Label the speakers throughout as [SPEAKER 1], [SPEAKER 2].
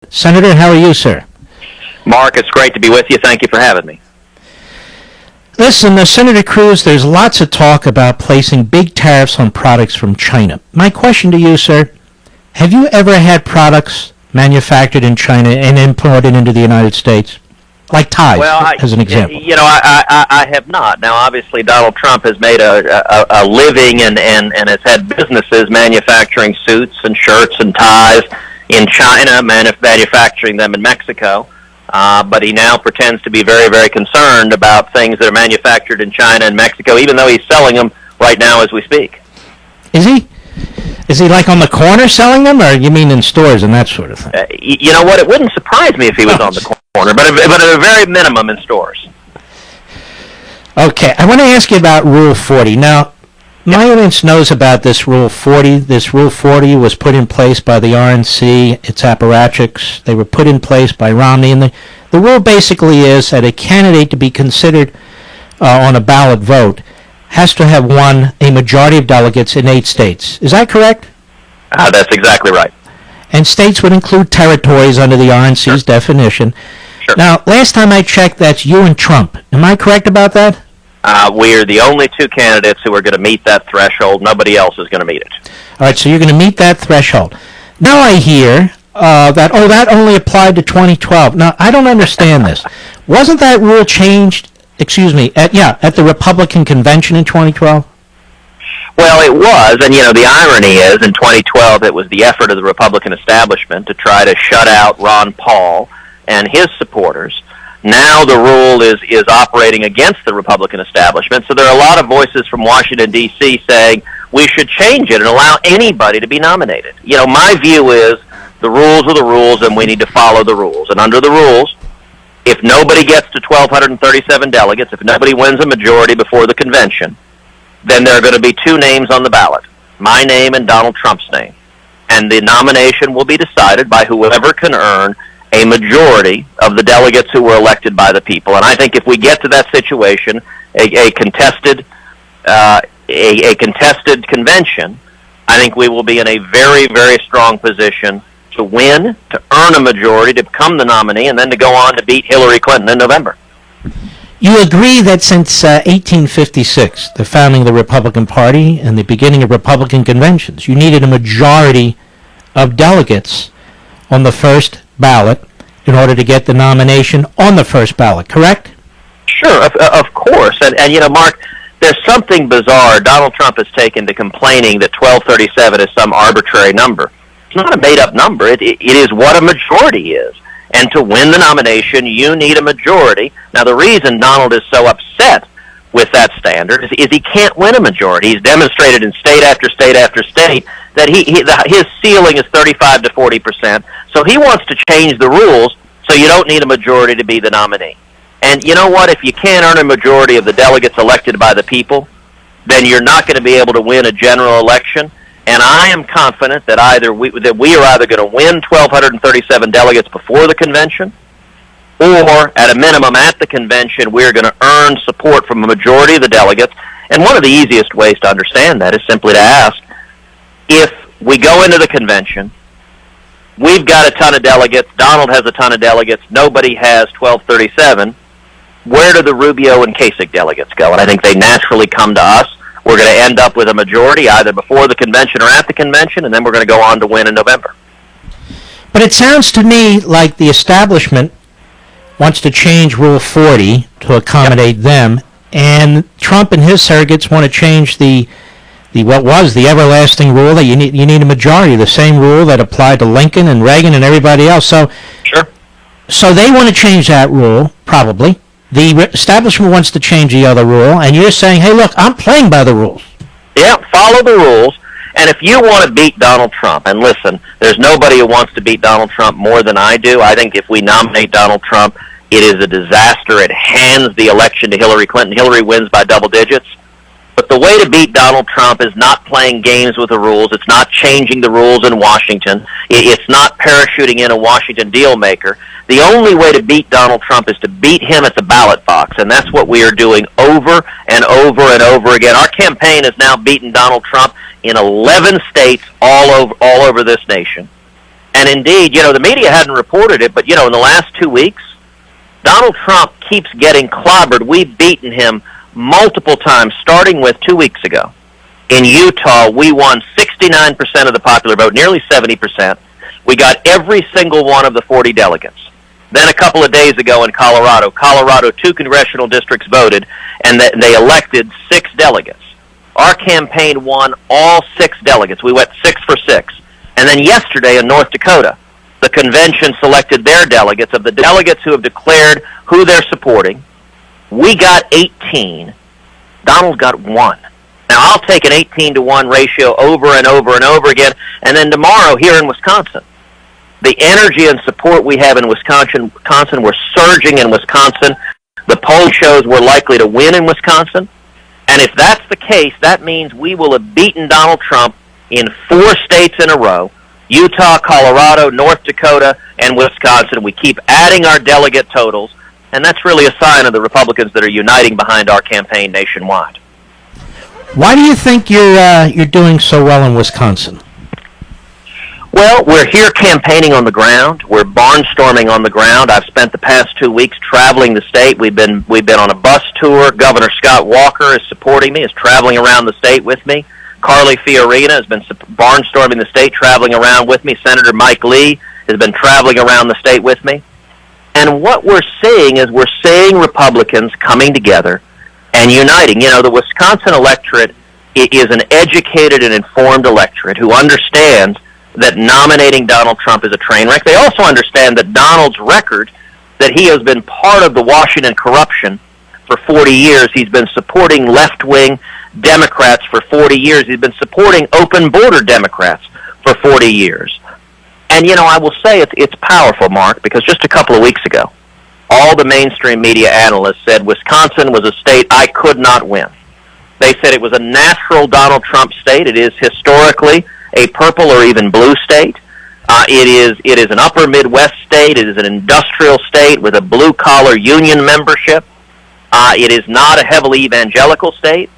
[SPEAKER 1] Senator, how are you, sir?
[SPEAKER 2] Mark, it's great to be with you. Thank you for having me.
[SPEAKER 1] Listen, Senator Cruz, there's lots of talk about placing big tariffs on products from China. My question to you, sir, have you ever had products manufactured in China and imported into the United States? Like ties, as an example.
[SPEAKER 2] I have not. Now, obviously, Donald Trump has made a living and has had businesses manufacturing suits and shirts and ties in China, manufacturing them in Mexico. But he now pretends to be very, very concerned about things that are manufactured in China and Mexico, even though he's selling them right now as we speak.
[SPEAKER 1] Is he? Is he like on the corner selling them, or you mean in stores and that sort of thing?
[SPEAKER 2] You know what? It wouldn't surprise me if he was on the corner, but at a very minimum in stores.
[SPEAKER 1] Okay, I want to ask you about Rule 40. Now, my audience knows about this Rule 40. This Rule 40 was put in place by the RNC, its apparatchiks. They were put in place by Romney. And the rule basically is that a candidate to be considered on a ballot vote has to have won a majority of delegates in 8 states. Is that correct?
[SPEAKER 2] That's exactly right.
[SPEAKER 1] And states would include territories under the RNC's definition.
[SPEAKER 2] Sure.
[SPEAKER 1] Now, last time I checked, that's you and Trump. Am I correct about that?
[SPEAKER 2] We are the only 2 candidates who are going to meet that threshold. Nobody else is going to meet it.
[SPEAKER 1] All right, so you're going to meet that threshold. Now I hear that only applied to 2012. Now, I don't understand this. Wasn't that rule changed, at the Republican convention in 2012?
[SPEAKER 2] Well, it was, and the irony is, in 2012, it was the effort of the Republican establishment to try to shut out Ron Paul and his supporters. Now the rule is operating against the Republican establishment, so there are a lot of voices from Washington, D.C. saying we should change it and allow anybody to be nominated. My view is the rules are the rules, and we need to follow the rules. And under the rules, if nobody gets to 1,237 delegates, if nobody wins a majority before the convention, then there are going to be 2 names on the ballot, my name and Donald Trump's name. And the nomination will be decided by whoever can earn a majority of the delegates who were elected by the people. And I think if we get to that situation, a contested convention, I think we will be in a very, very strong position to win, to earn a majority, to become the nominee, and then to go on to beat Hillary Clinton in November.
[SPEAKER 1] You agree that since 1856, the founding of the Republican Party and the beginning of Republican conventions, you needed a majority of delegates on the first ballot in order to get the nomination on the first ballot, correct?
[SPEAKER 2] Sure, of course. And Mark, there's something bizarre Donald Trump has taken to complaining that 1237 is some arbitrary number. It's not a made-up number. It is what a majority is. And to win the nomination, you need a majority. Now, the reason Donald is so upset with that standard is he can't win a majority. He's demonstrated in state after state after state that his ceiling is 35 to 40%. So he wants to change the rules so you don't need a majority to be the nominee. And you know what? If you can't earn a majority of the delegates elected by the people, then you're not going to be able to win a general election. And I am confident that we are either going to win 1,237 delegates before the convention, or at a minimum at the convention, we're going to earn support from a majority of the delegates. And one of the easiest ways to understand that is simply to ask, if we go into the convention, we've got a ton of delegates, Donald has a ton of delegates, nobody has 1237, where do the Rubio and Kasich delegates go? And I think they naturally come to us. We're going to end up with a majority either before the convention or at the convention, and then we're going to go on to win in November.
[SPEAKER 1] But it sounds to me like the establishment wants to change Rule 40 to accommodate them, and Trump and his surrogates want to change the everlasting rule that you need a majority, the same rule that applied to Lincoln and Reagan and everybody else. So,
[SPEAKER 2] sure.
[SPEAKER 1] So they want to change that rule, probably. The establishment wants to change the other rule, and you're saying, hey, look, I'm playing by the rules.
[SPEAKER 2] Yeah, follow the rules. And if you want to beat Donald Trump, and listen, there's nobody who wants to beat Donald Trump more than I do. I think if we nominate Donald Trump, it is a disaster. It hands the election to Hillary Clinton. Hillary wins by double digits. But the way to beat Donald Trump is not playing games with the rules. It's not changing the rules in Washington. It's not parachuting in a Washington deal maker. The only way to beat Donald Trump is to beat him at the ballot box, and that's what we are doing over and over and over again. Our campaign has now beaten Donald Trump in 11 states all over this nation. And indeed, the media hadn't reported it, but, in the last 2 weeks, Donald Trump keeps getting clobbered. We've beaten him multiple times, starting with 2 weeks ago. In Utah, we won 69% of the popular vote, nearly 70%. We got every single one of the 40 delegates. Then a couple of days ago in Colorado, 2 congressional districts voted, and they elected 6 delegates. Our campaign won all 6 delegates. We went 6 for 6. And then yesterday in North Dakota, the convention selected their delegates. Of the delegates who have declared who they're supporting, we got 18. Donald got 1. Now, I'll take an 18-to-1 ratio over and over and over again. And then tomorrow here in Wisconsin, the energy and support we have in Wisconsin, we're surging in Wisconsin. The poll shows we're likely to win in Wisconsin. And if that's the case, that means we will have beaten Donald Trump in 4 states in a row: Utah, Colorado, North Dakota, and Wisconsin. We keep adding our delegate totals, and that's really a sign of the Republicans that are uniting behind our campaign nationwide.
[SPEAKER 1] Why do you think you're doing so well in Wisconsin?
[SPEAKER 2] Well, we're here campaigning on the ground. We're barnstorming on the ground. I've spent the past 2 weeks traveling the state. We've been on a bus tour. Governor Scott Walker is supporting me, is traveling around the state with me. Carly Fiorina has been barnstorming the state, traveling around with me. Senator Mike Lee has been traveling around the state with me. And what we're seeing is Republicans coming together and uniting. The Wisconsin electorate is an educated and informed electorate who understands that nominating Donald Trump is a train wreck. They also understand that Donald's record, that he has been part of the Washington corruption for 40 years. He's been supporting left-wing Democrats for 40 years. He's been supporting open border Democrats for 40 years. And, I will say it's powerful, Mark, because just a couple of weeks ago, all the mainstream media analysts said Wisconsin was a state I could not win. They said it was a natural Donald Trump state. It is historically a purple or even blue state. It is an upper Midwest state. It is an industrial state with a blue-collar union membership. It is not a heavily evangelical state.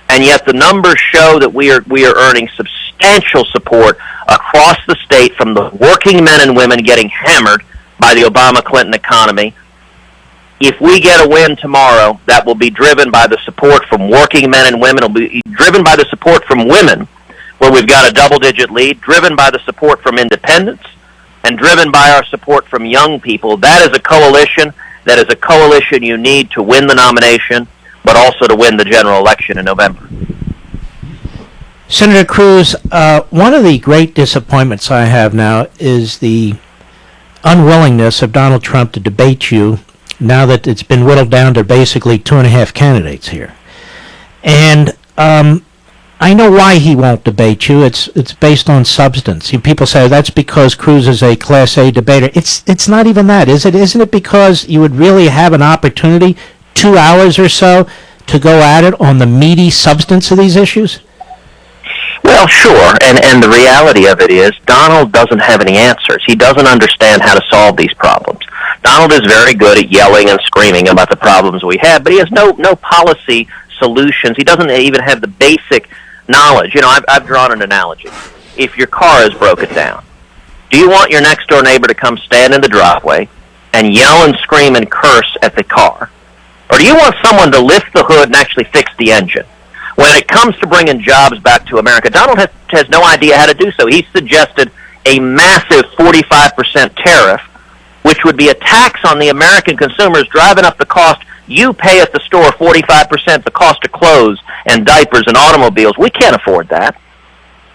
[SPEAKER 2] And yet the numbers show that we are earning substantial support across the state from the working men and women getting hammered by the Obama-Clinton economy. If we get a win tomorrow, that will be driven by the support from working men and women. It will be driven by the support from women, where we've got a double-digit lead, driven by the support from independents, and driven by our support from young people. That is a coalition. That is a coalition you need to win the nomination, but also to win the general election in November.
[SPEAKER 1] Senator Cruz, one of the great disappointments I have now is the unwillingness of Donald Trump to debate you now that it's been whittled down to basically 2.5 candidates here. And I know why he won't debate you. It's based on substance. People say that's because Cruz is a Class A debater. It's not even that, is it? Isn't it because you would really have an opportunity, 2 hours or so, to go at it on the meaty substance of these issues?
[SPEAKER 2] Well, sure, and the reality of it is Donald doesn't have any answers. He doesn't understand how to solve these problems. Donald is very good at yelling and screaming about the problems we have, but he has no policy solutions. He doesn't even have the basic knowledge. I've drawn an analogy. If your car is broken down, do you want your next-door neighbor to come stand in the driveway and yell and scream and curse at the car? Or do you want someone to lift the hood and actually fix the engine? When it comes to bringing jobs back to America, Donald has no idea how to do so. He suggested a massive 45% tariff, which would be a tax on the American consumers, driving up the cost. You pay at the store 45% the cost of clothes and diapers and automobiles. We can't afford that.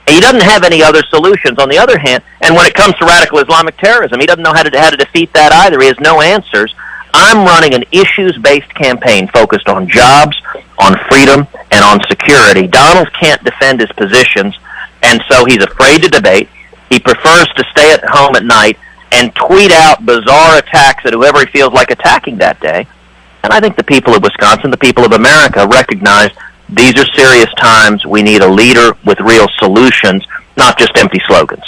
[SPEAKER 2] And he doesn't have any other solutions. On the other hand, and when it comes to radical Islamic terrorism, he doesn't know how to defeat that either. He has no answers. I'm running an issues-based campaign focused on jobs, on freedom, and on security. Donald can't defend his positions, and so he's afraid to debate. He prefers to stay at home at night and tweet out bizarre attacks at whoever he feels like attacking that day. And I think the people of Wisconsin, the people of America, recognize these are serious times. We need a leader with real solutions, not just empty slogans.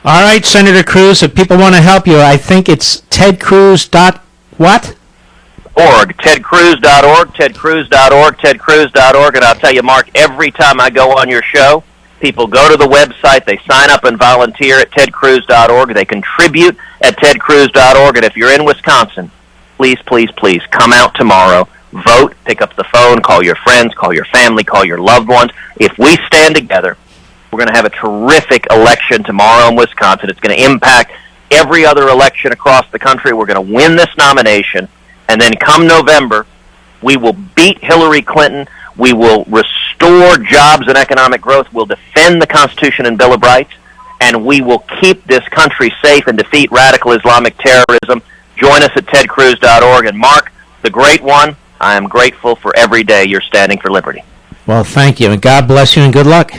[SPEAKER 1] All right, Senator Cruz, if people want to help you, I think it's tedcruz.what?
[SPEAKER 2] tedcruz.org, tedcruz.org, tedcruz.org. And I'll tell you, Mark, every time I go on your show, People go to the website, they sign up and volunteer at tedcruz.org, they contribute at tedcruz.org, and if you're in Wisconsin, please, please, please come out tomorrow, vote, pick up the phone, call your friends, call your family, call your loved ones. If we stand together, we're going to have a terrific election tomorrow in Wisconsin. It's going to impact every other election across the country. We're going to win this nomination, and then come November, we will beat Hillary Clinton. We will restore jobs and economic growth. We'll defend the Constitution and Bill of Rights, and we will keep this country safe and defeat radical Islamic terrorism. Join us at tedcruz.org. And Mark, the great one, I am grateful for every day you're standing for liberty.
[SPEAKER 1] Well, thank you, and God bless you, and good luck.